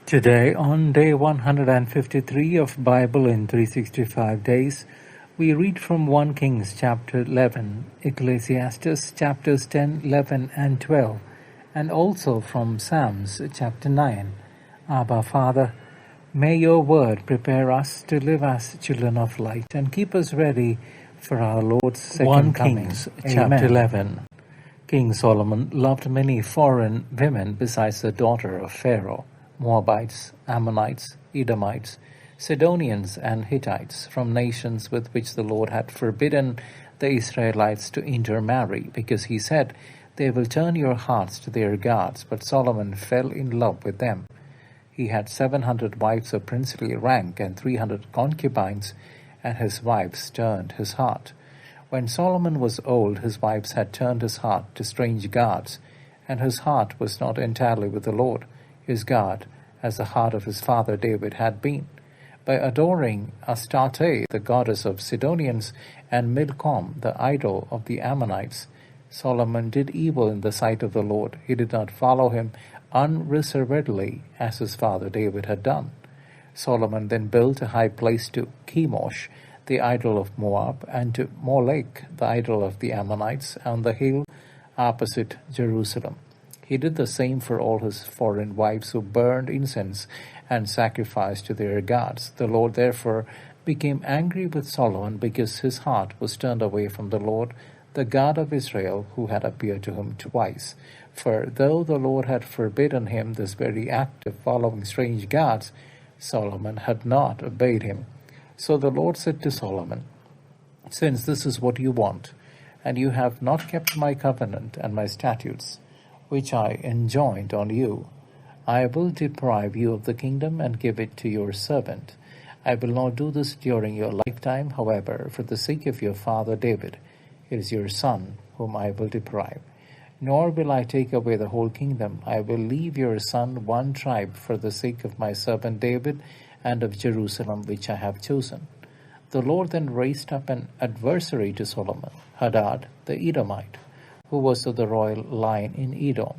Today, on day 153 of Bible in 365 days, we read from 1 Kings chapter 11, Ecclesiastes chapters 10, 11 and 12, and also from Psalms chapter 9. Abba, Father, may your word prepare us to live as children of light and keep us ready for our Lord's second coming. 1 Kings chapter 11. King Solomon loved many foreign women besides the daughter of Pharaoh, Moabites, Ammonites, Edomites, Sidonians, and Hittites, from nations with which the Lord had forbidden the Israelites to intermarry, because he said, "They will turn your hearts to their gods." But Solomon fell in love with them. He had 700 wives of princely rank and 300 concubines, and his wives turned his heart. When Solomon was old, his wives had turned his heart to strange gods, and his heart was not entirely with the Lord his God, as the heart of his father David had been. By adoring Astarte, the goddess of Sidonians, and Milcom, the idol of the Ammonites, Solomon did evil in the sight of the Lord. He did not follow him unreservedly, as his father David had done. Solomon then built a high place to Chemosh, the idol of Moab, and to Molech, the idol of the Ammonites, on the hill opposite Jerusalem. He did the same for all his foreign wives who burned incense and sacrificed to their gods. The Lord therefore became angry with Solomon because his heart was turned away from the Lord, the God of Israel, who had appeared to him twice. For though the Lord had forbidden him this very act of following strange gods, Solomon had not obeyed him. So the Lord said to Solomon, "Since this is what you want, and you have not kept my covenant and my statutes, which I enjoined on you, I will deprive you of the kingdom and give it to your servant. I will not do this during your lifetime, however, for the sake of your father David. It is your son whom I will deprive. Nor will I take away the whole kingdom. I will leave your son one tribe for the sake of my servant David and of Jerusalem, which I have chosen." The Lord then raised up an adversary to Solomon, Hadad the Edomite, who was of the royal line in Edom.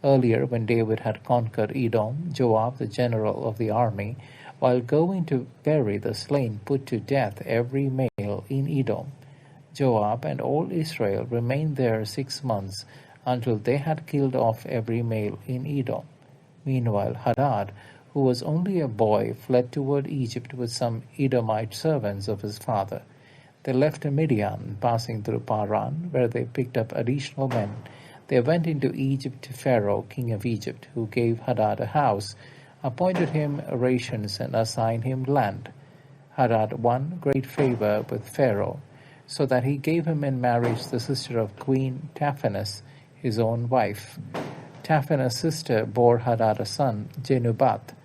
Earlier, when David had conquered Edom, Joab, the general of the army, while going to bury the slain, put to death every male in Edom. Joab and all Israel remained there 6 months, until they had killed off every male in Edom. Meanwhile, Hadad, who was only a boy, fled toward Egypt with some Edomite servants of his father. They left Midian, passing through Paran, where they picked up additional men. They went into Egypt to Pharaoh, king of Egypt, who gave Hadad a house, appointed him rations, and assigned him land. Hadad won great favor with Pharaoh, so that he gave him in marriage the sister of Queen Taphanes, his own wife. Taphanes' sister bore Hadad a son, Genubath.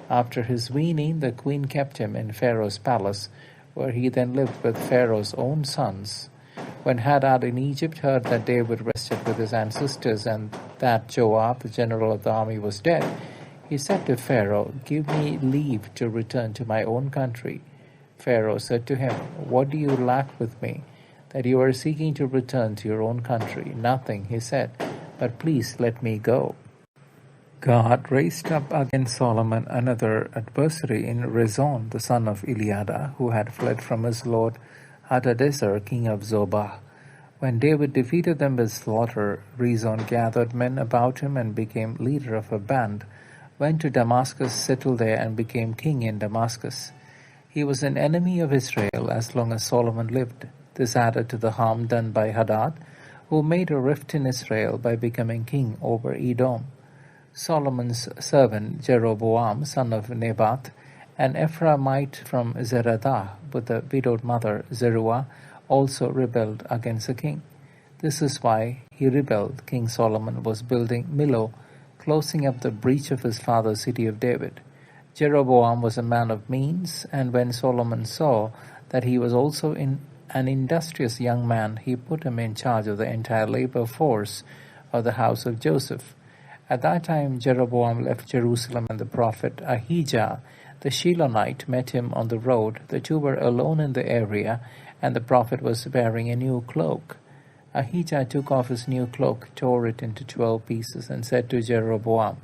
After his weaning, the queen kept him in Pharaoh's palace, where he then lived with Pharaoh's own sons. When Hadad in Egypt heard that David rested with his ancestors and that Joab, the general of the army, was dead, he said to Pharaoh, "Give me leave to return to my own country." Pharaoh said to him, "What do you lack with me, that you are seeking to return to your own country?" "Nothing," he said, "but please let me go." God raised up against Solomon another adversary in Rezon, the son of Eliada, who had fled from his lord Hadadezer, king of Zobah. When David defeated them with slaughter, Rezon gathered men about him and became leader of a band, went to Damascus, settled there, and became king in Damascus. He was an enemy of Israel as long as Solomon lived. This added to the harm done by Hadad, who made a rift in Israel by becoming king over Edom. Solomon's servant Jeroboam, son of Nebat, an Ephraimite from Zeradah, with a widowed mother, Zeruah, also rebelled against the king. This is why he rebelled. King Solomon was building Millo, closing up the breach of his father's city of David. Jeroboam was a man of means, and when Solomon saw that he was also an industrious young man, he put him in charge of the entire labor force of the house of Joseph. At that time Jeroboam left Jerusalem, and the prophet Ahijah the Shilonite met him on the road. The two were alone in the area, and the prophet was wearing a new cloak. Ahijah took off his new cloak, tore it into 12 pieces, and said to Jeroboam,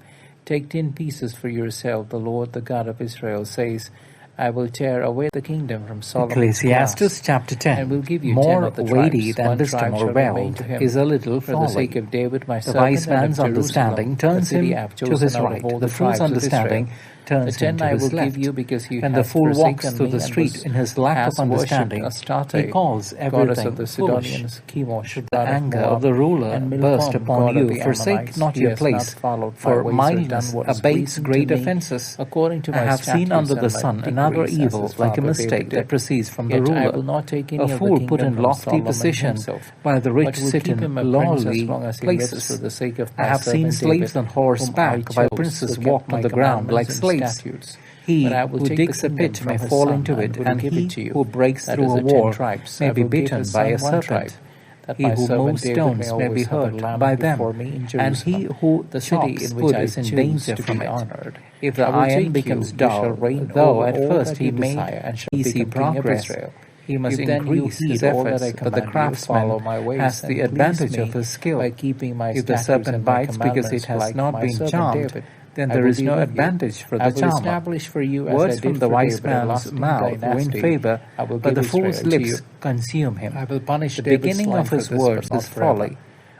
Take 10 pieces for yourself. The Lord, the God of Israel, says, I will tear away the kingdom from Solomon's Ecclesiastes grasp, chapter 10. and will give you 10 More of the weighty tribes. than One wisdom tribe or shall remain wealth to him. is a little For the sake folly. of David my The servant, wise and of man's understanding Jerusalem, turns the city him I have to chosen his out of right. all The the fool's tribes of understanding Israel. turns The him 10 to I his will left. give you, because you When the have fool walks forsaken through me the and street in his lack of understanding, he calls goddess everything of the foolish. Sidonians, Chemosh, Should the god of anger Moab, of the ruler and burst Milcom, upon god of you, the forsake Ammonites, not he your has not place, followed my for ways or mildness done what is abates pleasing great to me, offenses. according to I my have seen statutes under and the my sun another decrees, as evil, his like a father mistake David that did. proceeds from the Yet I ruler. will not take any A of the fool put kingdom in from lofty Solomon position, himself, while the rich but will sit keep in him a prince as lowly long as he lives, places. for the sake of I my have seen servant slaves David, on whom I horseback, while chose, princes who kept walked my on the ground like commandments and slaves. statutes. He But I will who take the digs a kingdom pit from may his fall son, into and it, will and give he it to you. who breaks That through is a the 10 wall tribes. may I be will give bitten his by a son one tribe, serpent. that He my who servant moves David stones may may be always have a hurt lamp by them, before me in and he Jerusalem, who the city chops in which wood I is in choose danger to from be it. honored. If the I will iron take becomes you shall dull, reign though over at all first that he you made desire, and shall easy become king of progress, Israel. he must If then you increase his heed all that efforts, I but the command you, craftsman follow my ways, has the and please advantage me of his skill. by keeping my If the statutes serpent and my bites because it commandments, has like not my been servant charmed, David, then I there will is be no with you. advantage for I the will charmer. establish for you, as I Words from did the for wise David, a man's lasting mouth win dynasty. favor, I will but give the Israel fool's to you. lips consume him. I will punish The David's beginning line of for his this, words but not is forever. folly,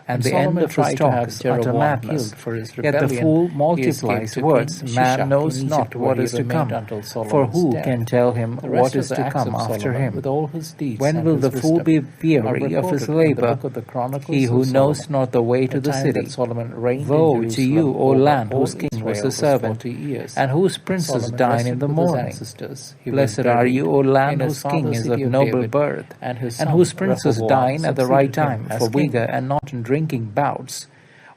And and the end Solomon of his tried to talk have is utter Jeroboam madness. killed for his Yet the rebellion. fool He multiplies escaped to words. King Man Shishak knows in not Egypt, where what he is to remained come, until for Solomon's who death. can tell him The rest what of is the to acts come of after Solomon, him? with all his deeds When and will his the fool wisdom, be are weary of his recorded in the labor? book of the Chronicles He who of knows Solomon. not the way The to the time city. that Solomon reigned Woe in to Jerusalem you, O over land, all whose king was Israel a was servant, 40 years. and whose And princes Solomon dine in rested the with his morning. ancestors. He was Blessed are buried you, O land, in his whose king father's is city of of noble David, birth, and his and son whose princes Rehoboam dine at the right succeeded him time, as for king. vigor and not in drinking bouts.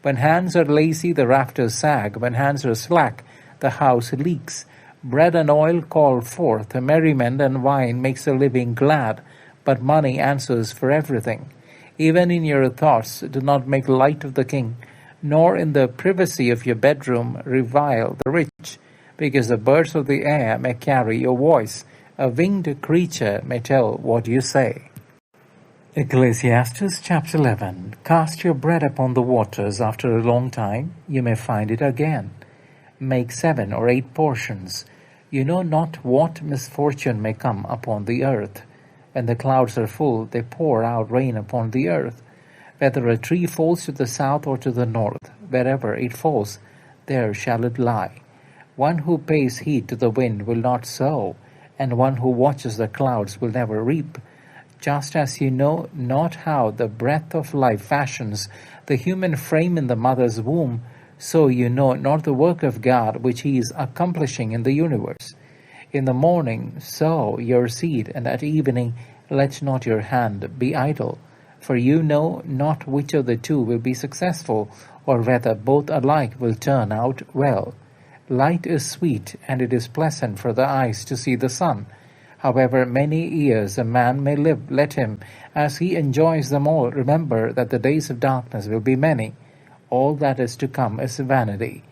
When hands are lazy, the rafters sag. When hands are slack, the house leaks. Bread and oil call forth. Merriment and wine makes the living glad, but money answers for everything. Even in your thoughts do not make light of the king, nor in the privacy of your bedroom revile the rich, because the birds of the air may carry your voice. A winged creature may tell what you say. Ecclesiastes chapter 11. Cast your bread upon the waters. After a long time you may find it again. Make 7 or 8 portions. You know not what misfortune may come upon the earth. When the clouds are full, they pour out rain upon the earth. Whether a tree falls to the south or to the north, wherever it falls, there shall it lie. One who pays heed to the wind will not sow, and one who watches the clouds will never reap. Just as you know not how the breath of life fashions the human frame in the mother's womb, so you know not the work of God which he is accomplishing in the universe. In the morning sow your seed, and at evening let not your hand be idle. For you know not which of the two will be successful, or whether both alike will turn out well. Light is sweet, and it is pleasant for the eyes to see the sun. However many years a man may live, let him, as he enjoys them all, remember that the days of darkness will be many. All that is to come is vanity.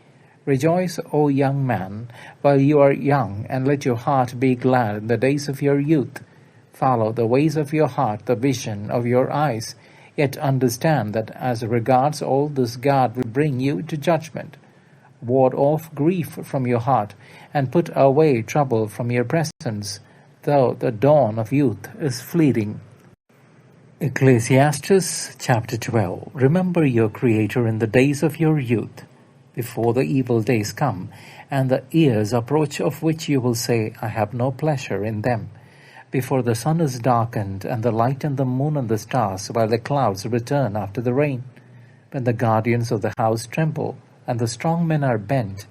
Rejoice, O young man, while you are young, and let your heart be glad in the days of your youth. Follow the ways of your heart, the vision of your eyes, yet understand that as regards all this God will bring you to judgment. Ward off grief from your heart, and put away trouble from your presence, though the dawn of youth is fleeting. Ecclesiastes chapter 12. Remember your Creator in the days of your youth, before the evil days come, and the years approach of which you will say, I have no pleasure in them. Before the sun is darkened, and the light and the moon and the stars, while the clouds return after the rain, when the guardians of the house tremble, and the strong men are bent,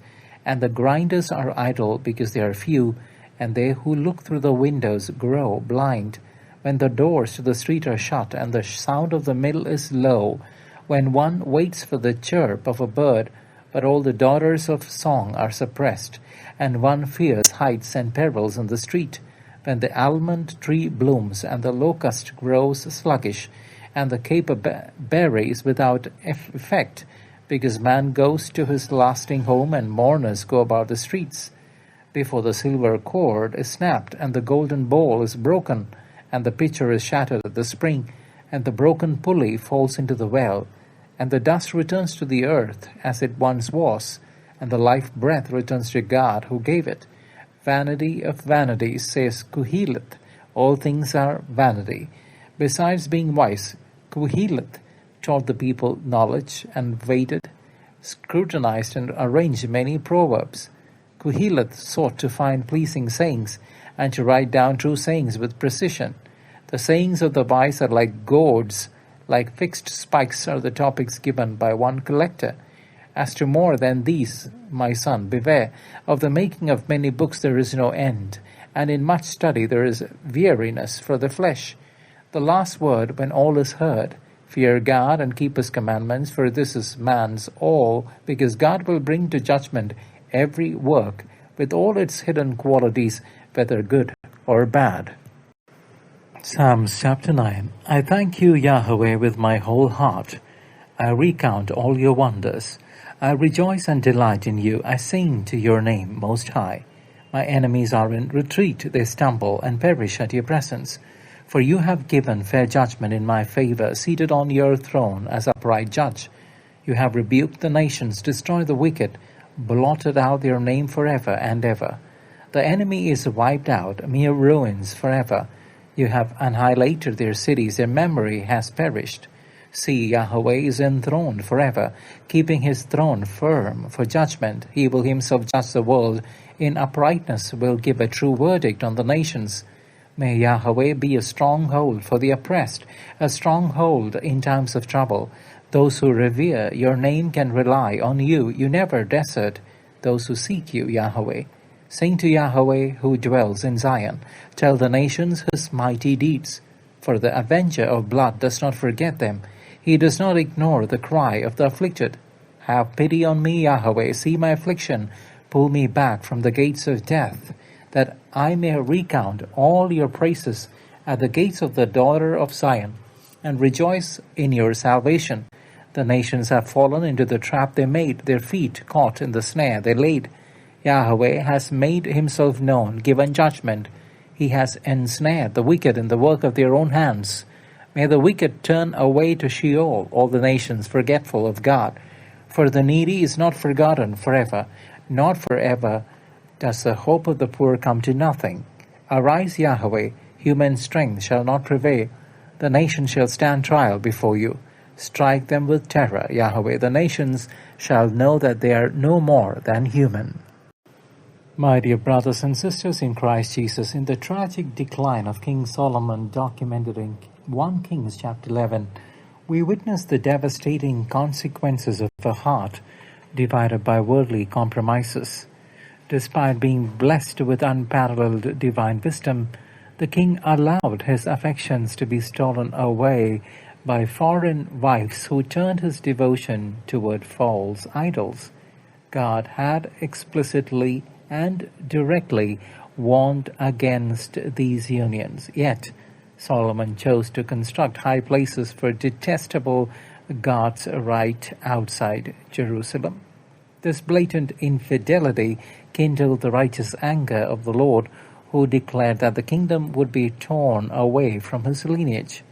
and the grinders are idle because they are few, and they who look through the windows grow blind, when the doors to the street are shut, and the sound of the mill is low, when one waits for the chirp of a bird, but all the daughters of song are suppressed, and one fears heights and perils in the street, when the almond tree blooms, and the locust grows sluggish, and the caper berries without effect, because man goes to his lasting home, and mourners go about the streets. Before the silver cord is snapped, and the golden bowl is broken, and the pitcher is shattered at the spring, and the broken pulley falls into the well, and the dust returns to the earth as it once was, and the life breath returns to God who gave it. Vanity of vanities, says Kuhilat. All things are vanity. Besides being wise, Kuhilat taught the people knowledge and weighted, scrutinized and arranged many proverbs. Kuhilat sought to find pleasing sayings and to write down true sayings with precision. The sayings of the wise are like gourds, like fixed spikes are the topics given by one collector. As to more than these, my son, beware. Of the making of many books there is no end, and in much study there is weariness for the flesh. The last word, when all is heard, fear God and keep his commandments, for this is man's all, because God will bring to judgment every work with all its hidden qualities, whether good or bad. Psalms chapter 9. I thank you, Yahweh, with my whole heart. I recount all your wonders. I rejoice and delight in you. I sing to your name, Most High. My enemies are in retreat. They stumble and perish at your presence. For you have given fair judgment in my favor, seated on your throne as upright judge. You have rebuked the nations, destroyed the wicked, blotted out their name forever and ever. The enemy is wiped out, mere ruins forever. You have annihilated their cities, their memory has perished. See, Yahweh is enthroned forever, keeping his throne firm for judgment. He will himself judge the world. In uprightness will give a true verdict on the nations. May Yahweh be a stronghold for the oppressed, a stronghold in times of trouble. Those who revere your name can rely on you. You never desert those who seek you, Yahweh. Sing to Yahweh who dwells in Zion. Tell the nations his mighty deeds. For the avenger of blood does not forget them. He does not ignore the cry of the afflicted. Have pity on me, Yahweh. See my affliction. Pull me back from the gates of death, that I may recount all your praises at the gates of the daughter of Zion, and rejoice in your salvation. The nations have fallen into the trap they made, their feet caught in the snare they laid. Yahweh has made himself known, given judgment. He has ensnared the wicked in the work of their own hands. May the wicked turn away to Sheol, all the nations forgetful of God. For the needy is not forgotten forever, not forever does the hope of the poor come to nothing. Arise, Yahweh, human strength shall not prevail. The nations shall stand trial before you. Strike them with terror, Yahweh. The nations shall know that they are no more than human. My dear brothers and sisters in Christ Jesus, in the tragic decline of King Solomon documented in 1 Kings chapter 11, we witness the devastating consequences of a heart divided by worldly compromises. Despite being blessed with unparalleled divine wisdom, the king allowed his affections to be stolen away by foreign wives who turned his devotion toward false idols. God had explicitly and directly warned against these unions. Yet, Solomon chose to construct high places for detestable gods right outside Jerusalem. This blatant infidelity kindled the righteous anger of the Lord, who declared that the kingdom would be torn away from his lineage.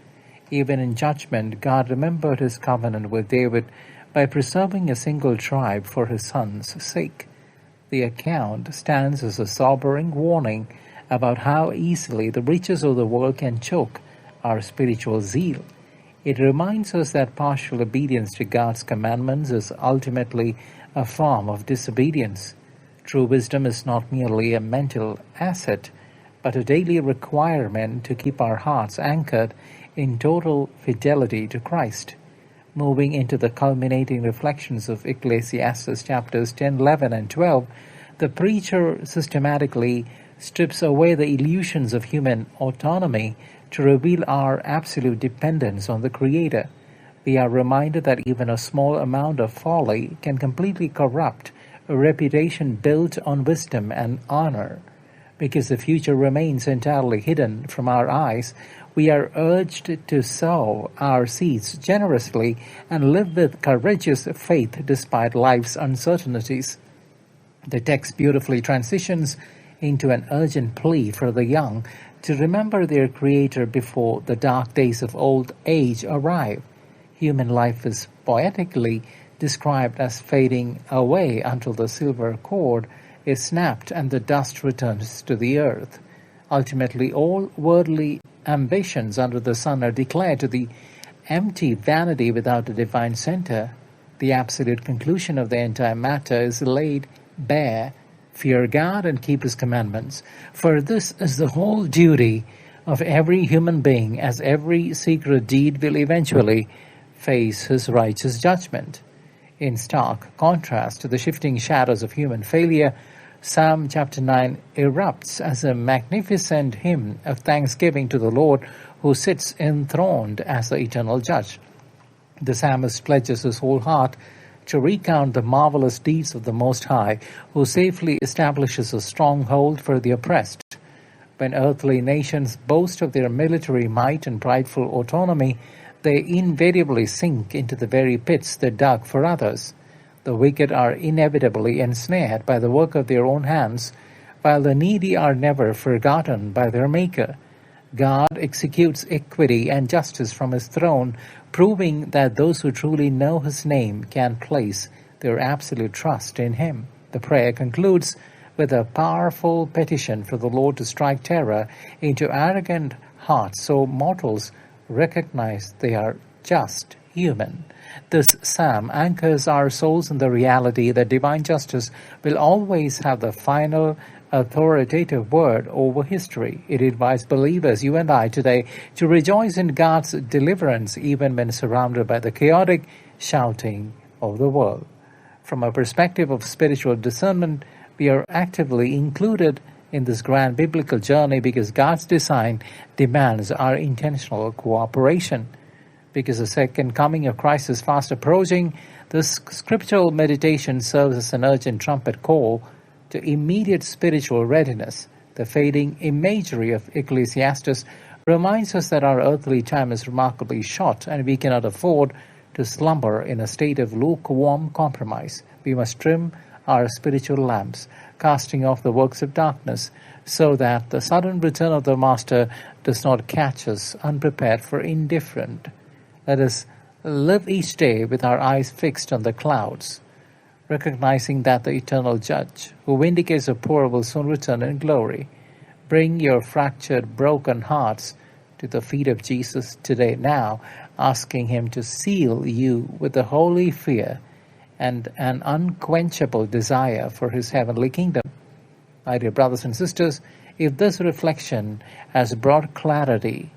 Even in judgment, God remembered his covenant with David by preserving a single tribe for his son's sake. The account stands as a sobering warning about how easily the riches of the world can choke our spiritual zeal. It reminds us that partial obedience to God's commandments is ultimately a form of disobedience. True wisdom is not merely a mental asset, but a daily requirement to keep our hearts anchored in total fidelity to Christ. Moving into the culminating reflections of Ecclesiastes chapters 10, 11, and 12, the preacher systematically strips away the illusions of human autonomy to reveal our absolute dependence on the Creator. We are reminded that even a small amount of folly can completely corrupt a reputation built on wisdom and honor. Because the future remains entirely hidden from our eyes, we are urged to sow our seeds generously and live with courageous faith despite life's uncertainties. The text beautifully transitions into an urgent plea for the young to remember their Creator before the dark days of old age arrive. Human life is poetically described as fading away until the silver cord is snapped and the dust returns to the earth. Ultimately, all worldly ambitions under the sun are declared to the empty vanity without a divine center. The absolute conclusion of the entire matter is laid bare. Fear God and keep His commandments, for this is the whole duty of every human being, as every secret deed will eventually face His righteous judgment. In stark contrast to the shifting shadows of human failure, Psalm chapter 9 erupts as a magnificent hymn of thanksgiving to the Lord who sits enthroned as the eternal judge. The psalmist pledges his whole heart to recount the marvelous deeds of the Most High, who safely establishes a stronghold for the oppressed. When earthly nations boast of their military might and prideful autonomy, they invariably sink into the very pits they dug for others. The wicked are inevitably ensnared by the work of their own hands, while the needy are never forgotten by their Maker. God executes equity and justice from His throne, proving that those who truly know His name can place their absolute trust in Him. The prayer concludes with a powerful petition for the Lord to strike terror into arrogant hearts so mortals recognize they are just human. This psalm anchors our souls in the reality that divine justice will always have the final authoritative word over history. It invites believers, you and I today, to rejoice in God's deliverance even when surrounded by the chaotic shouting of the world. From a perspective of spiritual discernment, we are actively included in this grand biblical journey because God's design demands our intentional cooperation. Because the second coming of Christ is fast approaching, this scriptural meditation serves as an urgent trumpet call to immediate spiritual readiness. The fading imagery of Ecclesiastes reminds us that our earthly time is remarkably short and we cannot afford to slumber in a state of lukewarm compromise. We must trim our spiritual lamps, casting off the works of darkness, so that the sudden return of the Master does not catch us unprepared for indifferent. Let us live each day with our eyes fixed on the clouds, recognizing that the eternal Judge, who vindicates the poor, will soon return in glory. Bring your fractured, broken hearts to the feet of Jesus today now, asking Him to seal you with the holy fear and an unquenchable desire for His heavenly kingdom. My dear brothers and sisters, if this reflection has brought clarity,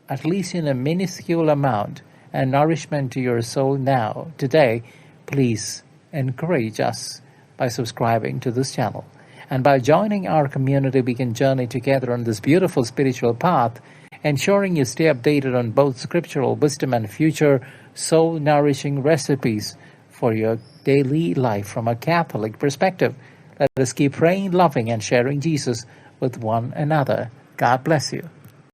at least in a minuscule amount, and nourishment to your soul now, today, please encourage us by subscribing to this channel. And by joining our community, we can journey together on this beautiful spiritual path, ensuring you stay updated on both scriptural wisdom and future soul-nourishing recipes for your daily life from a Catholic perspective. Let us keep praying, loving, and sharing Jesus with one another. God bless you.